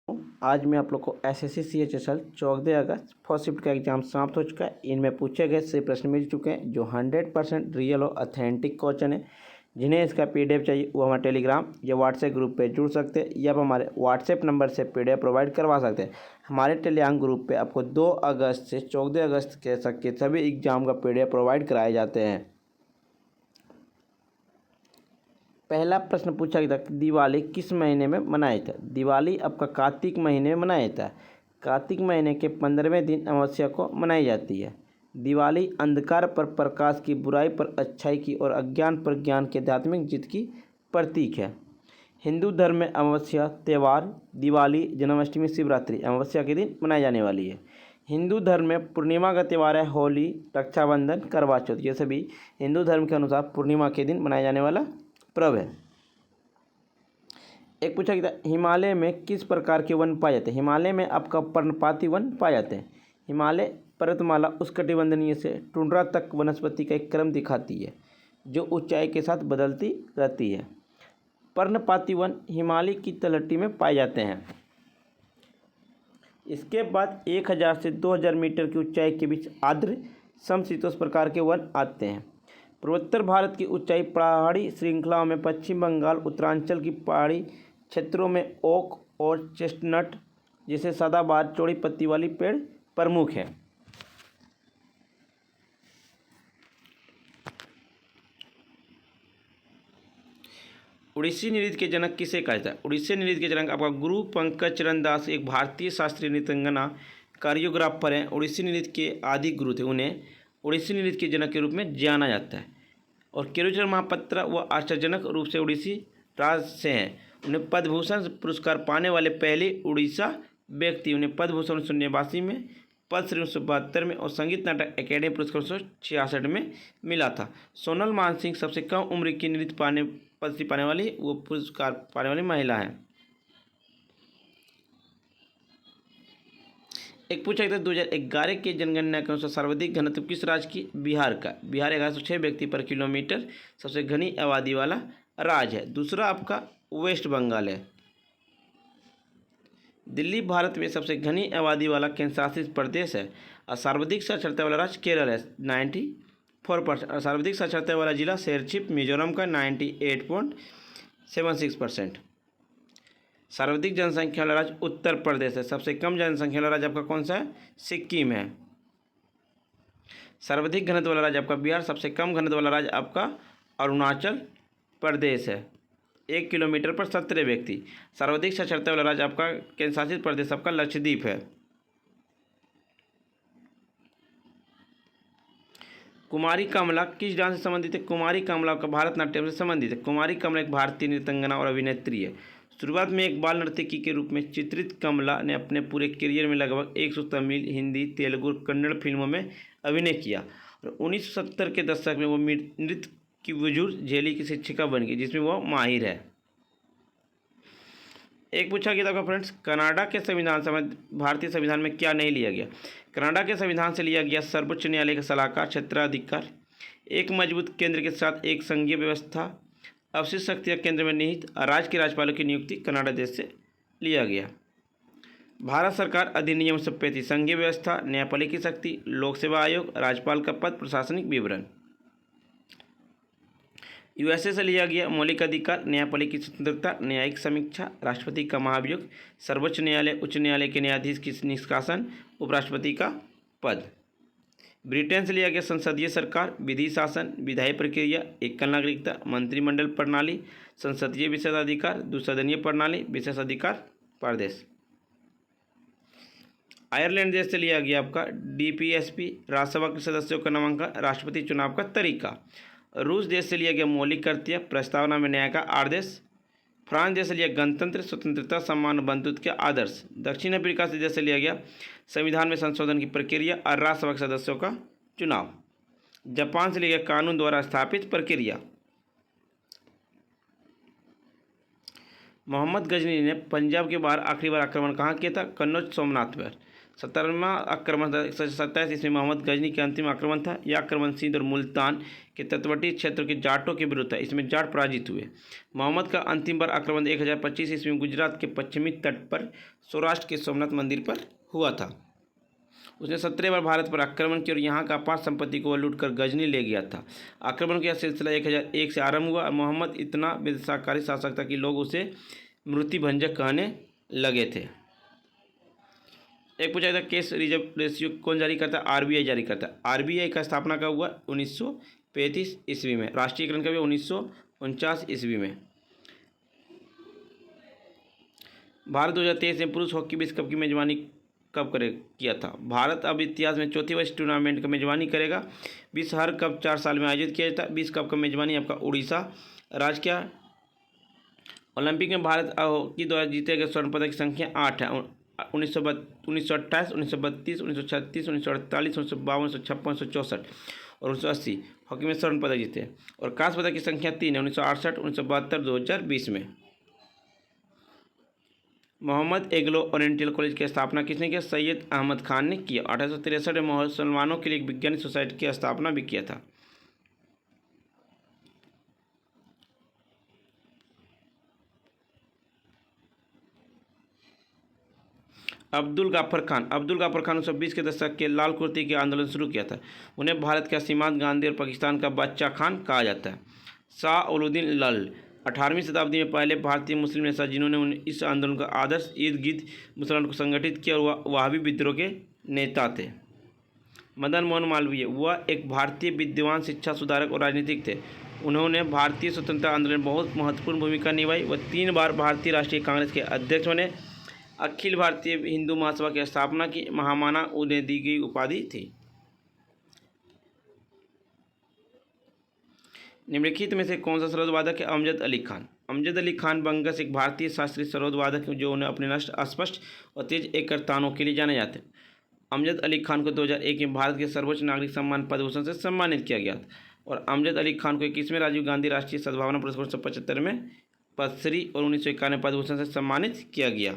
आज मैं आप लोग को एसएससी CHSL 14 अगस्त फर्स्ट शिफ्ट का एग्जाम समाप्त हो चुका है। इनमें पूछे गए से प्रश्न मिल चुके हैं जो 100% रियल और अथेंटिक क्वेश्चन है। जिन्हें इसका PDF चाहिए वो हमारे टेलीग्राम या व्हाट्सएप ग्रुप पे जुड़ सकते हैं या हमारे व्हाट्सएप नंबर से PDF प्रोवाइड करवा सकते हैं। हमारे टेलीग्राम ग्रुप पे आपको 2 अगस्त से 14 अगस्त के तक के सभी एग्जाम का PDF प्रोवाइड कराए जाते हैं। पहला प्रश्न पूछा गया था, दिवाली किस महीने में मनाया था? दिवाली आपका कार्तिक महीने में मनाया था। कार्तिक महीने के 15वें दिन अमावस्या को मनाई जाती है। दिवाली अंधकार पर प्रकाश की, बुराई पर अच्छाई की और अज्ञान पर ज्ञान के आध्यात्मिक जीत की प्रतीक है। हिंदू धर्म में अमावस्या त्यौहार दिवाली, जन्माष्टमी, शिवरात्रि अमावस्या के दिन मनाई जाने वाली है। हिंदू धर्म में पूर्णिमा का त्यौहार है होली, रक्षाबंधन, करवा चौथ। ये सभी हिंदू धर्म के अनुसार पूर्णिमा के दिन मनाया जाने वाला पर्व है। एक पूछा गया था, हिमालय में किस प्रकार के वन पाए जाते हैं? हिमालय में आपका पर्णपाती वन पाए जाते हैं। हिमालय पर्वतमाला उष्णकटिबंधीय से टुंड्रा तक वनस्पति का एक क्रम दिखाती है जो ऊंचाई के साथ बदलती रहती है। पर्णपाती वन हिमालय की तलहटी में पाए जाते हैं। इसके बाद 1000 से 2000 मीटर की ऊंचाई के बीच आर्द्र समशीतोष्ण प्रकार के वन आते हैं। पूर्वोत्तर भारत की ऊंचाई पहाड़ी श्रृंखलाओं में पश्चिम बंगाल, उत्तरांचल की पहाड़ी क्षेत्रों में ओक और चेस्टनट जैसे सदाबहार चौड़ी पत्ती वाली पेड़ प्रमुख है। उड़ीसी नृत्य के जनक किसे कहा जाता है? उड़ीसी नृत्य के जनक आपका गुरु पंकज चरण दास एक भारतीय शास्त्रीय नृत्यंगना कोरियोग्राफर हैं। उड़ीसी नृत्य के आदि गुरु थे। उन्हें उड़ीसी नृत्य के जनक के रूप में जाना जाता है। और केरुचरण महापात्रा व आश्चर्यजनक रूप से उड़ीसी राज्य से हैं। उन्हें पद्म भूषण पुरस्कार पाने वाले पहले उड़ीसा व्यक्ति। उन्हें पद्म भूषण 1989 में, पद्मश्री 1972 में और संगीत नाटक अकेडमी पुरस्कार 1966 में मिला था। सोनल मानसिंह सबसे कम उम्र की नृत्य पद्मश्री पाने वाली वो पुरस्कार पाने वाली महिला है। एक पूछा गया था 2011 के जनगणना के अनुसार सर्वाधिक घनत्व किस राज्य की? बिहार का। बिहार 1106 व्यक्ति पर किलोमीटर सबसे घनी आबादी वाला राज्य है। दूसरा आपका वेस्ट बंगाल है। दिल्ली भारत में सबसे घनी आबादी वाला केंद्रशासित प्रदेश है। और सर्वाधिक साक्षरता वाला राज्य केरल है 94%। और सर्वाधिक साक्षरता वाला जिला शेरचिप मिजोरम का 98.76%। सर्वाधिक जनसंख्या वाला राज्य उत्तर प्रदेश है। सबसे कम जनसंख्या वाला राज्य आपका कौन सा है? सिक्किम है। सर्वाधिक घनत्व वाला राज्य आपका बिहार। सबसे कम घनत्व वाला राज्य आपका अरुणाचल प्रदेश है। 1 किलोमीटर पर 17 व्यक्ति। सर्वाधिक साक्षरता वाला राज्य आपका केंद्रशासित प्रदेश आपका लक्षद्वीप है। कुमारी कमला किस डांस से संबंधित है? कुमारी कमला का भारतनाट्यम से संबंधित है। कुमारी कमला एक भारतीय नृत्यंगना और अभिनेत्री है। शुरुआत में एक बाल नर्तकी के रूप में चित्रित कमला ने अपने पूरे करियर में लगभग 100 तमिल, हिंदी, तेलुगु और कन्नड़ फिल्मों में अभिनय किया। और 1970 के दशक में वो नृत्य की बुजुर्ग झेली की शिक्षिका बन गई जिसमें वो माहिर है। एक पूछा गया था फ्रेंड्स, कनाडा के संविधान से भारतीय संविधान में क्या नहीं लिया गया? कनाडा के संविधान से लिया गया सर्वोच्च न्यायालय का सलाहकार क्षेत्राधिकार, एक मजबूत केंद्र के साथ एक संघीय व्यवस्था, अवशिष्ट शक्तियाँ केंद्र में निहित, राज्य के राज्यपालों की नियुक्ति कनाडा देश से लिया गया। भारत सरकार अधिनियम 135, संघीय व्यवस्था, न्यायपालिकी शक्ति, लोक सेवा आयोग, राज्यपाल का पद, प्रशासनिक विवरण। USA से लिया गया मौलिक अधिकार, न्यायपालिकी स्वतंत्रता, न्यायिक समीक्षा, राष्ट्रपति का महाभियोग, सर्वोच्च न्यायालय, उच्च न्यायालय के न्यायाधीश की निष्कासन, उपराष्ट्रपति का पद। ब्रिटेन से लिया गया संसदीय सरकार, विधि शासन, विधायी प्रक्रिया, एकल नागरिकता, मंत्रिमंडल प्रणाली, संसदीय विशेषाधिकार, द्विसदनीय प्रणाली, विशेषाधिकार प्रदेश। आयरलैंड देश से लिया गया आपका DPSP, राज्यसभा के सदस्यों का नामांकन, राष्ट्रपति चुनाव का तरीका। रूस देश से लिया गया मौलिक कर्तव्य, प्रस्तावना में न्याय का आदेश। फ्रांस देश से लिया गणतंत्र, स्वतंत्रता, सम्मान, बंधुत्व के आदर्श। दक्षिण अफ्रीका से देश से लिया गया संविधान में संशोधन की प्रक्रिया और राज्यसभा के सदस्यों का चुनाव। जापान से लिया गया कानून द्वारा स्थापित प्रक्रिया। मोहम्मद गजनी ने पंजाब के बाहर आखिरी बार आक्रमण कहाँ किया था? कन्नौज, सोमनाथ पर। 17वां आक्रमण था 127 ईस्वी में मोहम्मद गजनी के अंतिम आक्रमण था। यह आक्रमण सिंध और मुल्तान के तटवर्ती क्षेत्र के जाटों के विरुद्ध था। इसमें जाट पराजित हुए। मोहम्मद का अंतिम बार आक्रमण 1025 ईस्वी में गुजरात के पश्चिमी तट पर सौराष्ट्र के सोमनाथ मंदिर पर हुआ था। उसने 17 बार भारत पर आक्रमण किया और यहाँ का अपार संपत्ति को वह लूटकर गजनी ले गया था। आक्रमण का सिलसिला 1001 से आरंभ हुआ और मोहम्मद इतना विनाशकारी शासक था कि लोग उसे मृत्युभंजक कहने लगे थे। एक पूछा था केस रिजर्व रेशियो कौन जारी करता है? आरबीआई जारी करता है। आरबीआई का स्थापना कब हुआ? 1935 ईस्वी में। राष्ट्रीयकरण कब हुआ? 1949 ईस्वी में। भारत 2023 में पुरुष हॉकी विश्व कप की मेजबानी कब किया था? भारत अब इतिहास में चौथी वर्ष टूर्नामेंट का मेजबानी करेगा। विश्व हर कप 4 साल में आयोजित किया जाता है। विश्व कप का मेजबानी आपका उड़ीसा राज्य का। ओलंपिक में भारत हॉकी द्वारा जीते गए स्वर्ण पदक की संख्या 8 है। 1928, 1932, 1936, 1948, 1952, 1956, 1964 और 1980 हॉकी में स्वर्ण पदक जीते। और कांस्य पदक की संख्या 3 है। 1968, 1972, 2020 में। मोहम्मद एग्लो ओरिएंटल कॉलेज की स्थापना किसने किया? सैयद अहमद खान ने किया। 1863 में मुसलमानों के लिए एक वैज्ञानिक सोसाइटी की स्थापना भी किया था। अब्दुल गाफर खान 1920 के दशक के लाल कुर्ती के आंदोलन शुरू किया था। उन्हें भारत का सीमांत गांधी और पाकिस्तान का बच्चा खान कहा जाता है। शाह उलुद्दीन लल 18वीं शताब्दी में पहले भारतीय मुस्लिम नेता जिन्होंने इस आंदोलन का आदर्श इर्द गिर्द मुसलमानों को संगठित किया और वह वहाबी विद्रोह के नेता थे। मदन मोहन मालवीय वह एक भारतीय विद्वान, शिक्षा सुधारक और राजनीतिक थे। उन्होंने भारतीय स्वतंत्रता आंदोलन में बहुत महत्वपूर्ण भूमिका निभाई। वह 3 बार भारतीय राष्ट्रीय कांग्रेस के अध्यक्ष बने। अखिल भारतीय हिंदू महासभा की स्थापना की। महामाना उन्हें दी गई उपाधि थी। निम्नलिखित में से कौन सा सरोद वादक है? अमजद अली खान। अमजद अली खान बंगस एक भारतीय शास्त्रीय सरोद वादक है जो उन्हें अपने नष्ट, अस्पष्ट और तेज एककर तानों के लिए जाने जाते हैं। अमजद अली खान को 2001 में भारत के सर्वोच्च नागरिक सम्मान पद्म भूषण से सम्मानित किया गया था। और अमजद अली खान को 21वें राजीव गांधी राष्ट्रीय सद्भावना पुरस्कार 1975 में पद्मश्री और 1991 पद्म भूषण से सम्मानित किया गया।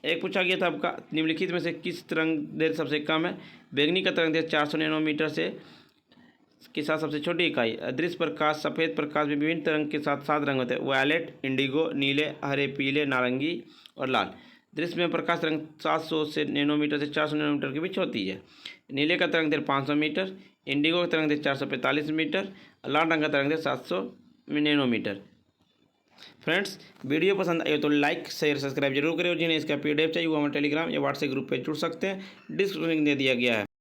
एक पूछा गया था आपका निम्नलिखित में से किस तरंग दैर्ध्य सबसे कम है? बैंगनी का तरंग दैर्ध्य 400 नैनोमीटर से के साथ सबसे छोटी इकाई। अदृश्य प्रकाश, सफ़ेद प्रकाश में विभिन्न तरंग के साथ 7 रंग होते हैं: वायलेट, इंडिगो, नीले, हरे, पीले, नारंगी और लाल। दृश्य में प्रकाश तरंग 700 से नैनोमीटर से 400 नैनोमीटर के बीच होती है। नीले का तरंग दैर्ध्य 500 मीटर, इंडिगो का तरंग दैर्ध्य 445 मीटर, लाल रंग का तरंग दैर्ध्य 700 नैनोमीटर। फ्रेंड्स, वीडियो पसंद आए तो लाइक, शेयर, सब्सक्राइब जरूर करें और जिन्हें इसका PDF चाहिए वो हमारे टेलीग्राम या व्हाट्सएप ग्रुप पर जुड़ सकते हैं। डिस्क्रिप्शन लिंक दे दिया गया है।